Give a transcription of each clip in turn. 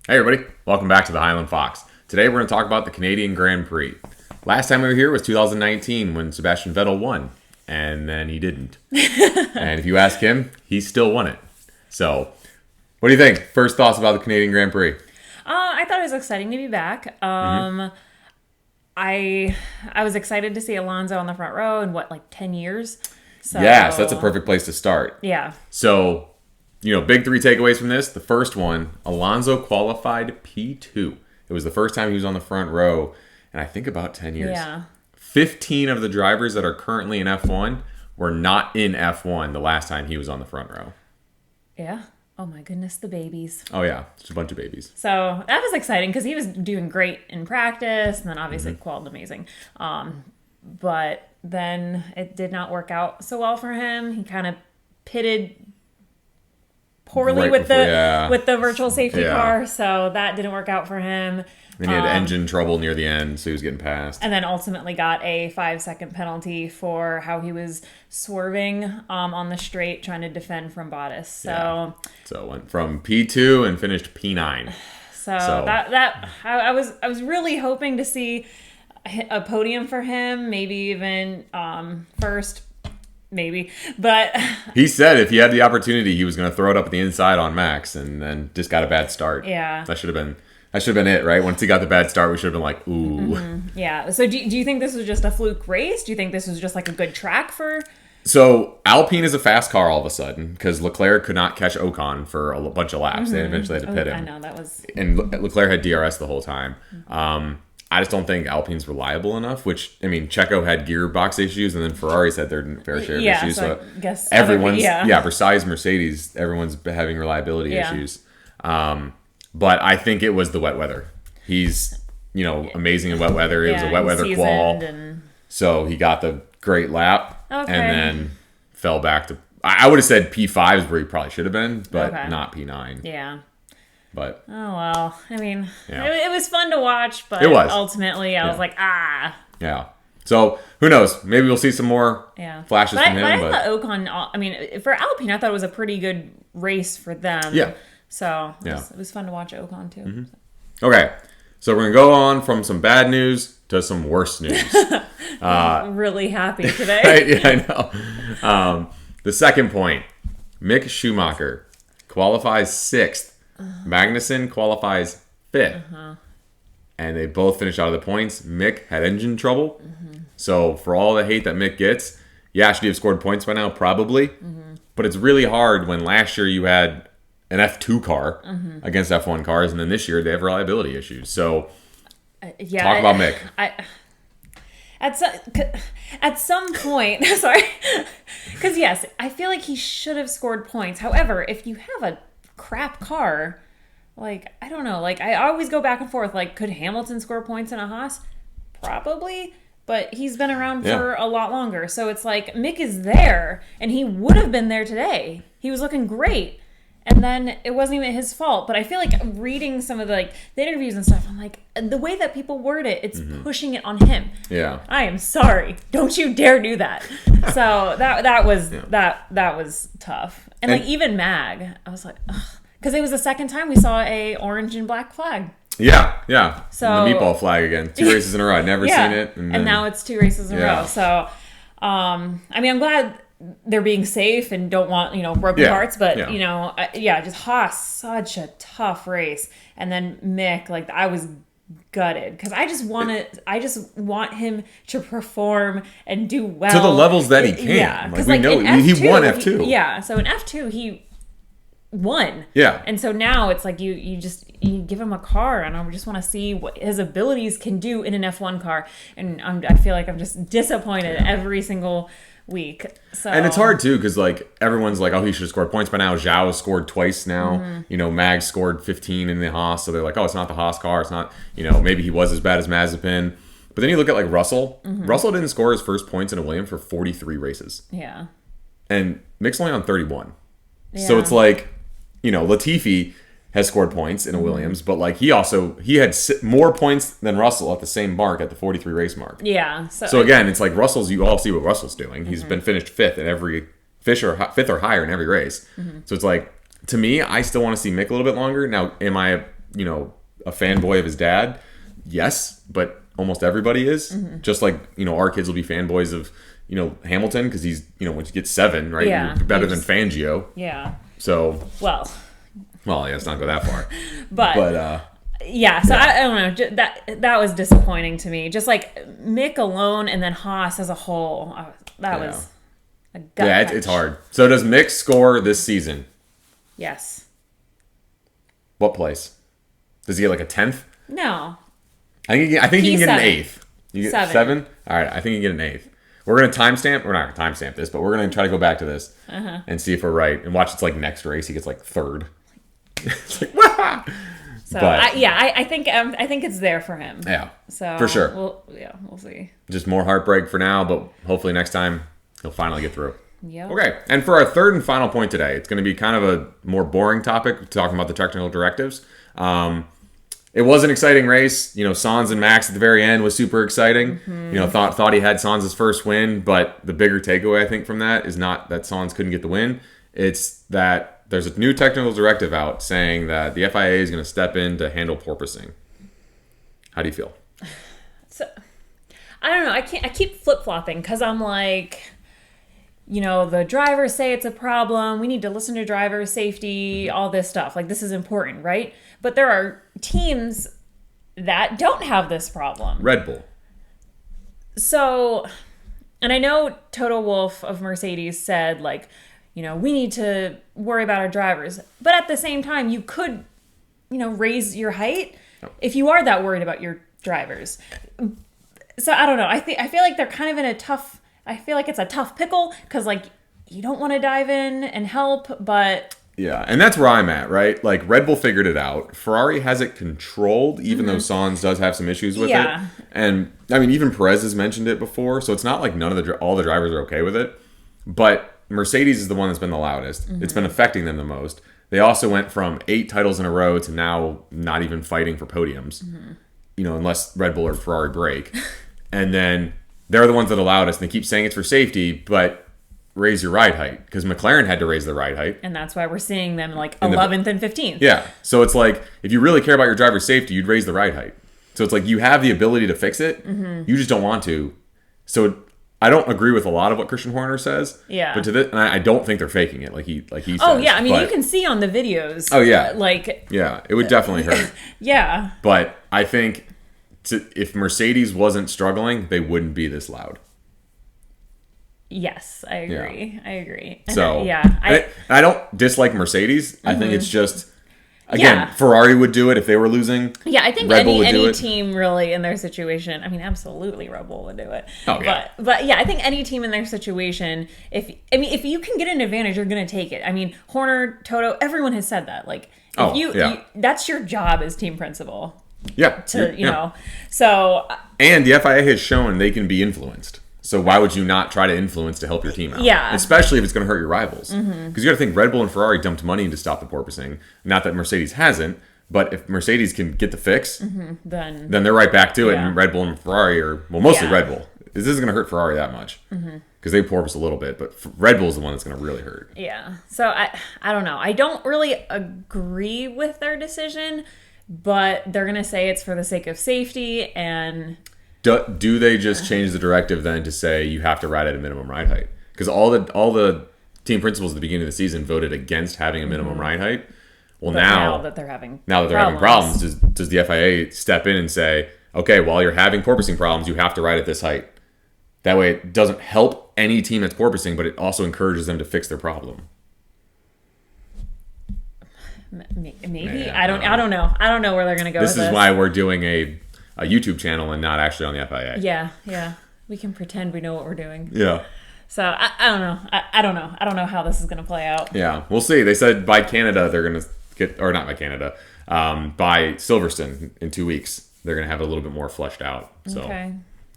Hey everybody, welcome back to the Highland Fox. Today we're going to talk about the Canadian Grand Prix. Last time we were here was 2019 when Sebastian Vettel won, and then he didn't. And if you ask him, he still won it. So, what do you think? First thoughts about the Canadian Grand Prix? I thought it was exciting to be back. I was excited to see Alonso on the front row in 10 years? So that's a perfect place to start. Yeah. So, big three takeaways from this. The first one, Alonso qualified P2. It was the first time he was on the front row in I think about 10 years. Yeah. 15 of the drivers that are currently in F1 were not in F1 the last time he was on the front row. Yeah. Oh my goodness, the babies. Oh yeah, just a bunch of babies. So that was exciting because he was doing great in practice and then obviously qualified amazing. But then it did not work out so well for him. He kind of pitted poorly with the virtual safety car, so that didn't work out for him. And he had engine trouble near the end, so he was getting passed. And then ultimately got a 5-second penalty for how he was swerving on the straight trying to defend from Bottas. So went from P2 and finished P9. So that I was really hoping to see a podium for him, maybe even first. Maybe, but he said if he had the opportunity, he was going to throw it up at the inside on Max, and then just got a bad start. Yeah, that should have been it, right? Once he got the bad start, we should have been like, ooh. Mm-hmm. Yeah. So do you think this was just a fluke race? Do you think this was just like a good track for? So Alpine is a fast car all of a sudden because Leclerc could not catch Ocon for a bunch of laps. They eventually had to pit him. I know that was. And Leclerc had DRS the whole time. I just don't think Alpine's reliable enough, which, I mean, Checo had gearbox issues, and then Ferraris had their fair share of issues. So I guess everyone's, besides Mercedes, everyone's having reliability issues. But I think it was the wet weather. He's, amazing in wet weather. It was a wet weather qual. So he got the great lap and then fell back to, I would have said P5 is where he probably should have been, but not P9. Yeah. But oh well, I mean, it was fun to watch, but ultimately I was like, Yeah. So who knows? Maybe we'll see some more flashes from him. I thought Ocon. I mean, for Alpine, I thought it was a pretty good race for them. Yeah. So it was fun to watch Ocon too. Mm-hmm. Okay, so we're gonna go on from some bad news to some worse news. I'm really happy today. Right? Yeah, I know. The second point: Mick Schumacher qualifies 6th. Magnussen qualifies 5th. And they both finished out of the points. Mick had engine trouble. So for all the hate that Mick gets, should he have scored points by now? Probably. But it's really hard when last year you had an F2 car against F1 cars, and then this year they have reliability issues. So talk about Mick. At some point, sorry, because yes, I feel like he should have scored points. However, if you have a crap car, I don't know, I always go back and forth, could Hamilton score points in a Haas? Probably, but he's been around for a lot longer, so it's Mick is there, and he would have been there today. He was looking great, and then it wasn't even his fault. But I feel reading some of the interviews and stuff, I'm the way that people word it, it's pushing it on him. Yeah, I am sorry, don't you dare do that. So that was tough. And even Mag, I was like, ugh. Because it was the second time we saw a orange and black flag. Yeah. So the meatball flag again. 2 races in a row. I'd never seen it. And now it's 2 races in a row. So, I'm glad they're being safe and don't want, broken parts. But, just Haas, such a tough race. And then Mick, I was gutted because I just want him to perform and do well to the levels that he can. Yeah, because we know he won F2. So in F2 he won. Yeah, and so now it's you give him a car, and I just want to see what his abilities can do in an F1 car, and I feel like I'm just disappointed every single week. So and it's hard too because everyone's oh, he should have scored points by now. Zhao has scored twice now. Mag scored 15 in the Haas, so they're oh, it's not the Haas car. It's not maybe he was as bad as Mazepin. But then you look at Russell. Russell didn't score his first points in a Williams for 43 races. Yeah, and Mick's only on 31. Yeah. So it's Latifi has scored points in a Williams, but he had more points than Russell at the same mark at the 43 race mark. Yeah. So again, it's Russell's. You all see what Russell's doing. He's been finished fifth in every fifth or higher in every race. So it's to me, I still want to see Mick a little bit longer. Now, am I a fanboy of his dad? Yes, but almost everybody is. Just like, our kids will be fanboys of, Hamilton because he's, once you get 7, right? Yeah. You're better than Fangio. Yeah. So. Well, yeah, let's not go that far. but yeah, so I don't know. That was disappointing to me. Just like Mick alone and then Haas as a whole. That was a gut Yeah, it's hard. So does Mick score this season? Yes. What place? Does he get like a 10th? No. I think he can get an 7. 8th. You get 7? All right, I think he can get an 8th. We're going to timestamp. We're not going to timestamp this, but we're going to try to go back to this and see if we're right. And watch it's like next race. He gets like 3rd. It's like, wah! So, I think it's there for him. Yeah, so for sure. We'll see. Just more heartbreak for now, but hopefully next time he'll finally get through. Yep. Okay, and for our third and final point today, it's going to be kind of a more boring topic, talking about the technical directives. It was an exciting race. Sainz and Max at the very end was super exciting. Thought he had Sainz's first win, but the bigger takeaway I think from that is not that Sainz couldn't get the win. It's that there's a new technical directive out saying that the FIA is going to step in to handle porpoising. How do you feel? So, I don't know. I keep flip-flopping because I'm like, the drivers say it's a problem. We need to listen to driver safety, all this stuff. Like, this is important, right? But there are teams that don't have this problem. Red Bull. So, and I know Toto Wolff of Mercedes said, like, we need to worry about our drivers. But at the same time, you could, raise your height if you are that worried about your drivers. So I don't know. I feel like they're kind of in a tough, I feel like it's a tough pickle because, like, you don't want to dive in and help, but... Yeah, and that's where I'm at, right? Like, Red Bull figured it out. Ferrari has it controlled, even though Sainz does have some issues with it. And, I mean, even Perez has mentioned it before, so it's not like all the drivers are okay with it. But Mercedes is the one that's been the loudest. It's been affecting them the most. They also went from 8 titles in a row to now not even fighting for podiums, unless Red Bull or Ferrari break. And then they're the ones that are loudest, and they keep saying it's for safety, but raise your ride height, because McLaren had to raise their ride height. And that's why we're seeing them like 11th and 15th. Yeah. So it's like, if you really care about your driver's safety, you'd raise the ride height. So it's like, you have the ability to fix it. You just don't want to. So I don't agree with a lot of what Christian Horner says. Yeah. But and I don't think they're faking it, like he says. Oh yeah, I mean, you can see on the videos. Oh yeah. Yeah, it would definitely hurt. Yeah. But I think if Mercedes wasn't struggling, they wouldn't be this loud. Yes, I agree. Yeah. I agree. So I don't dislike Mercedes. I think it's just, again, Ferrari would do it if they were losing. Yeah, I think Red Bull would any team really in their situation. I mean, absolutely, Red Bull would do it. Oh yeah. But yeah, I think any team in their situation, if you can get an advantage, you're going to take it. I mean, Horner, Toto, everyone has said that. Like, if that's your job as team principal. Yeah. So. And the FIA has shown they can be influenced. So why would you not try to influence to help your team out? Yeah. Especially if it's going to hurt your rivals. Because you got to think Red Bull and Ferrari dumped money in to stop the porpoising. Not that Mercedes hasn't, but if Mercedes can get the fix, then they're right back to it. And Red Bull and Ferrari are, well, mostly Red Bull. This isn't going to hurt Ferrari that much. Because they porpoise a little bit, but Red Bull is the one that's going to really hurt. Yeah. So I don't know. I don't really agree with their decision, but they're going to say it's for the sake of safety and... Do they just change the directive then to say you have to ride at a minimum ride height? Because all the team principals at the beginning of the season voted against having a minimum ride height. Well, now that they're having problems, does the FIA step in and say, okay, while you're having porpoising problems, you have to ride at this height. That way, it doesn't help any team that's porpoising, but it also encourages them to fix their problem. Maybe I don't know. I don't know where they're going to go. This is why we're doing a YouTube channel and not actually on the FIA. Yeah. We can pretend we know what we're doing. Yeah. So I don't know. I don't know. I don't know how this is going to play out. Yeah, we'll see. They said by Canada they're going to get, or not by Canada, by Silverstone in 2 weeks they're going to have it a little bit more fleshed out. So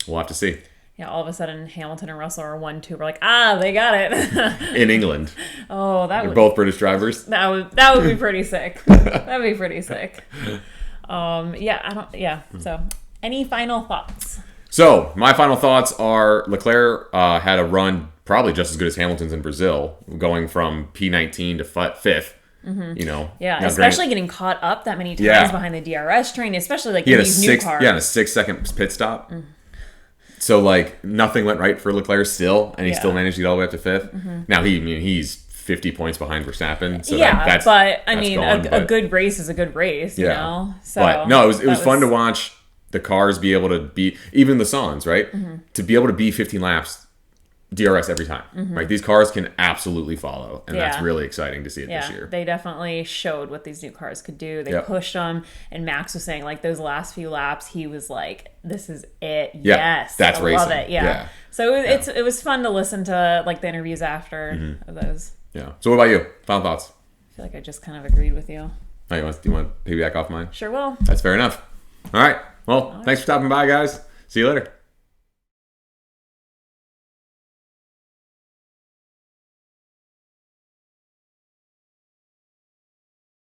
we'll have to see. Yeah, all of a sudden Hamilton and Russell are 1-2. We're like, they got it. In England. Oh, they're both British drivers. That would be pretty sick. That'd be pretty sick. So any final thoughts? So my final thoughts are Leclerc had a run probably just as good as Hamilton's in Brazil, going from P19 to 5th. You know, Yeah, now, especially getting caught up that many times Yeah. behind the DRS train, especially like he in had these new cars. a 6-second pit stop. So like nothing went right for Leclerc still, and he still managed to get all the way up to 5th. Now he's 50 points behind Verstappen. So yeah, but I mean, gone, a good race is a good race, you know. So, but no, it was fun to watch the cars be able to be, even the Sans, right? To be able to be 15 laps. DRS every time, right? These cars can absolutely follow, and that's really exciting to see it this year. They definitely showed what these new cars could do. They pushed them, and Max was saying like those last few laps, he was like, "This is it, yes, that's I racing. love it, yeah." So it was fun to listen to like the interviews after of those. Yeah. So what about you? Final thoughts? I feel like I just kind of agreed with you. Oh, you want to piggyback off mine? Sure will. That's fair enough. All right. Well, thanks for stopping by, guys. See you later.